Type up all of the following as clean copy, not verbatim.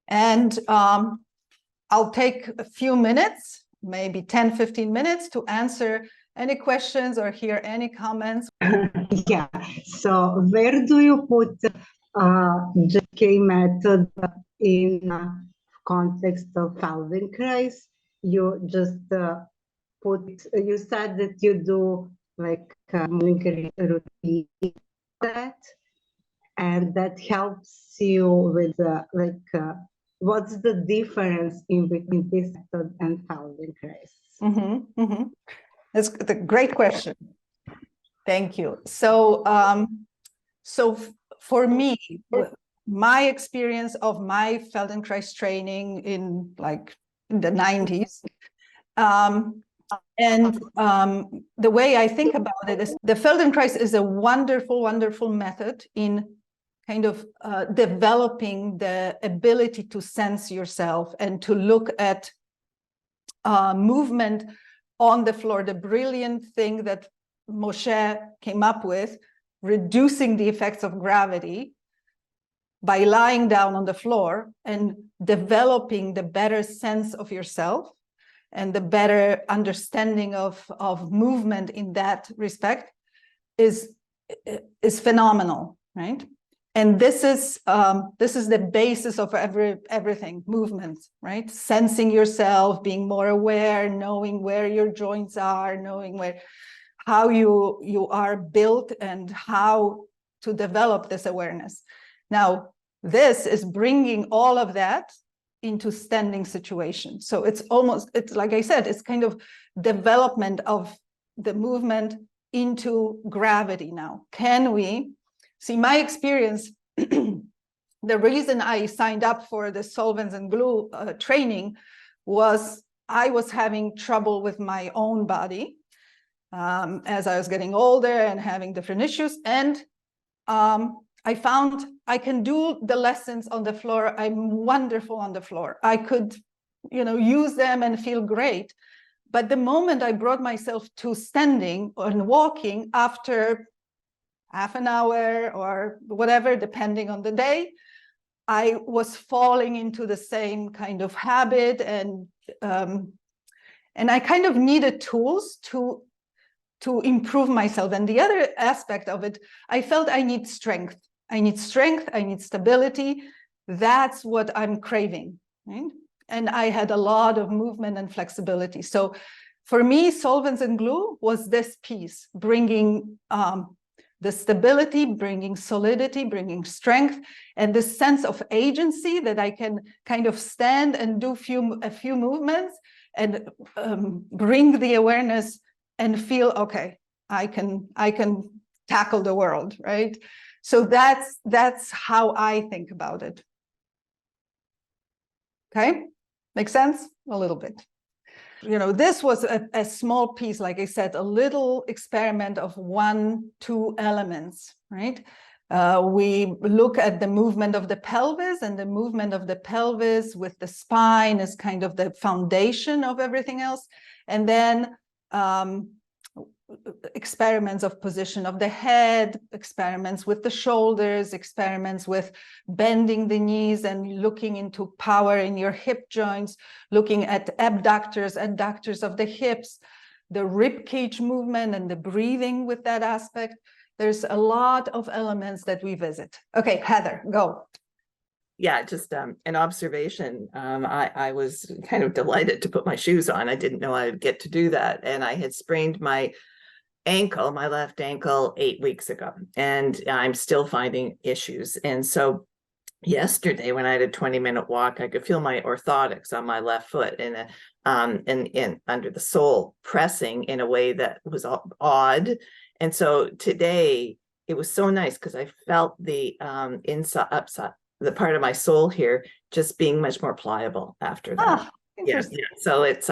And I'll take a few minutes, maybe 10, 15 minutes to answer any questions or hear any comments. Yeah, so where do you put JKA method in context of Feldenkrais? You just you said that you do like morning routine that, and that helps you with what's the difference in between this method and Feldenkrais? That's a great question. Thank you. So, for me, my experience of my Feldenkrais training in the 90s, the way I think about it is the Feldenkrais is a wonderful, wonderful method in kind of developing the ability to sense yourself and to look at movement on the floor. The brilliant thing that Moshe came up with, reducing the effects of gravity by lying down on the floor and developing the better sense of yourself and the better understanding of movement in that respect is phenomenal, right? And this is the basis of everything, movement, right? Sensing yourself, being more aware, knowing where your joints are, knowing how you are built and how to develop this awareness. Now, this is bringing all of that into standing situations. So it's like I said, it's kind of development of the movement into gravity now. Can we see my experience? The reason I signed up for the solvents and glue training was I was having trouble with my own body as I was getting older and having different issues. And I found I can do the lessons on the floor. I'm wonderful on the floor. I could, use them and feel great. But the moment I brought myself to standing and walking after half an hour or whatever, depending on the day, I was falling into the same kind of habit, and I kind of needed tools to improve myself. And the other aspect of it, I felt I need strength. I need strength, I need stability. That's what I'm craving, right? And I had a lot of movement and flexibility. So for me, solvents and glue was this piece, bringing the stability, bringing solidity, bringing strength, and this sense of agency that I can kind of stand and do a few movements and bring the awareness and feel, okay, I can tackle the world, right? So that's how I think about it. Okay, makes sense? A little bit. This was a small piece, like I said, a little experiment of 1-2 elements, right? We look at the movement of the pelvis, and the movement of the pelvis with the spine is kind of the foundation of everything else. And then experiments of position of the head, experiments with the shoulders, experiments with bending the knees and looking into power in your hip joints, looking at abductors, adductors of the hips, the rib cage movement and the breathing with that aspect. There's a lot of elements that we visit. Okay, Heather, go. Yeah, just an observation. I was kind of delighted to put my shoes on. I didn't know I would get to do that. And I had sprained my left ankle 8 weeks ago, and I'm still finding issues. And so yesterday, when I had a 20-minute walk, I could feel my orthotics on my left foot and under the sole pressing in a way that was odd. And so today it was so nice because I felt the upside, the part of my sole here just being much more pliable after that. Yeah. So it's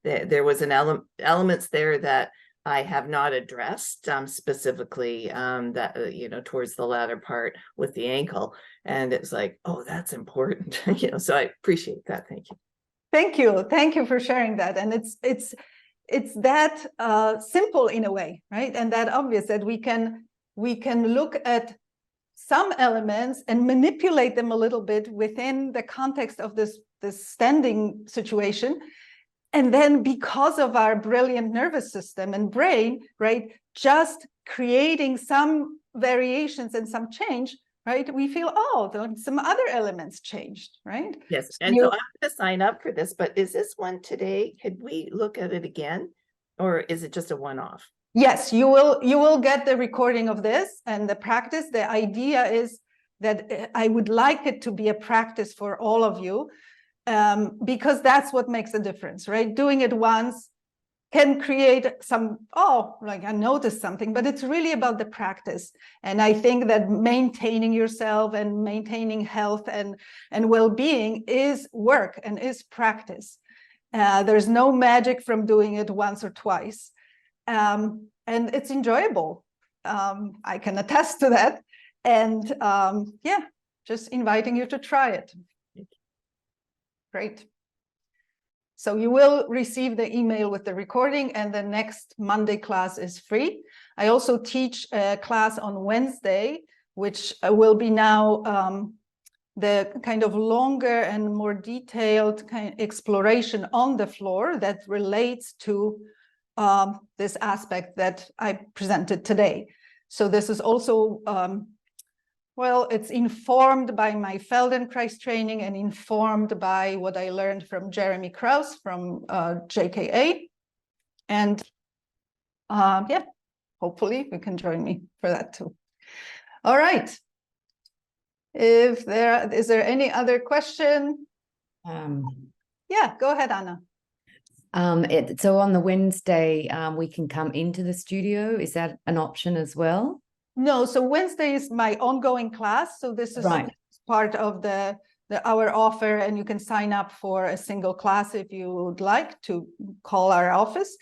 there was elements there that I have not addressed specifically that towards the latter part with the ankle, and it's like, oh, that's important. So I appreciate that. Thank you for sharing that. And it's that simple in a way, right? And that obvious that we can look at some elements and manipulate them a little bit within the context of this standing situation. And then because of our brilliant nervous system and brain, right, just creating some variations and some change, right, we feel, oh, some other elements changed, right? Yes, and so I'm going to sign up for this, but is this one today? Could we look at it again? Or is it just a one-off? Yes, you will get the recording of this and the practice. The idea is that I would like it to be a practice for all of you, because that's what makes a difference, right? Doing it once can create some, oh, like I noticed something, but it's really about the practice. And I think that maintaining yourself and maintaining health and well-being is work and is practice. There's no magic from doing it once or twice. And it's enjoyable. I can attest to that. And yeah, just inviting you to try it. Great. So you will receive the email with the recording, and the next Monday class is free. I also teach a class on Wednesday, which will be now the kind of longer and more detailed kind of exploration on the floor that relates to this aspect that I presented today. So this is also, well, it's informed by my Feldenkrais training and informed by what I learned from Jeremy Krause from JKA. And yeah, hopefully you can join me for that too. All right. Is there any other question? Yeah, go ahead, Anna. So on the Wednesday, we can come into the studio. Is that an option as well? No, so Wednesday is my ongoing class. So this is right. part of our offer, and you can sign up for a single class if you would like to call our office.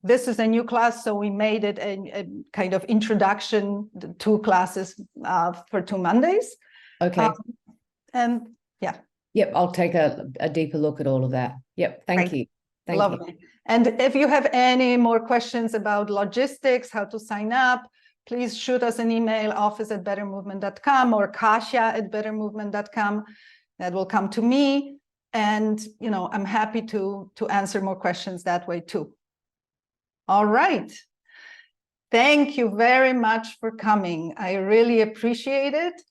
This is a new class, so we made it a kind of introduction, 2 classes for 2 Mondays. Okay. And yeah. Yep, I'll take a deeper look at all of that. Yep, thank you. Lovely. And if you have any more questions about logistics, how to sign up, please shoot us an email, office@bettermovement.com or kasia@bettermovement.com. That will come to me. And, you know, I'm happy to answer more questions that way too. All right. Thank you very much for coming. I really appreciate it.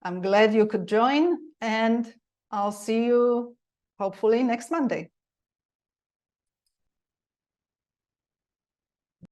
I'm glad you could join, and I'll see you hopefully next Monday.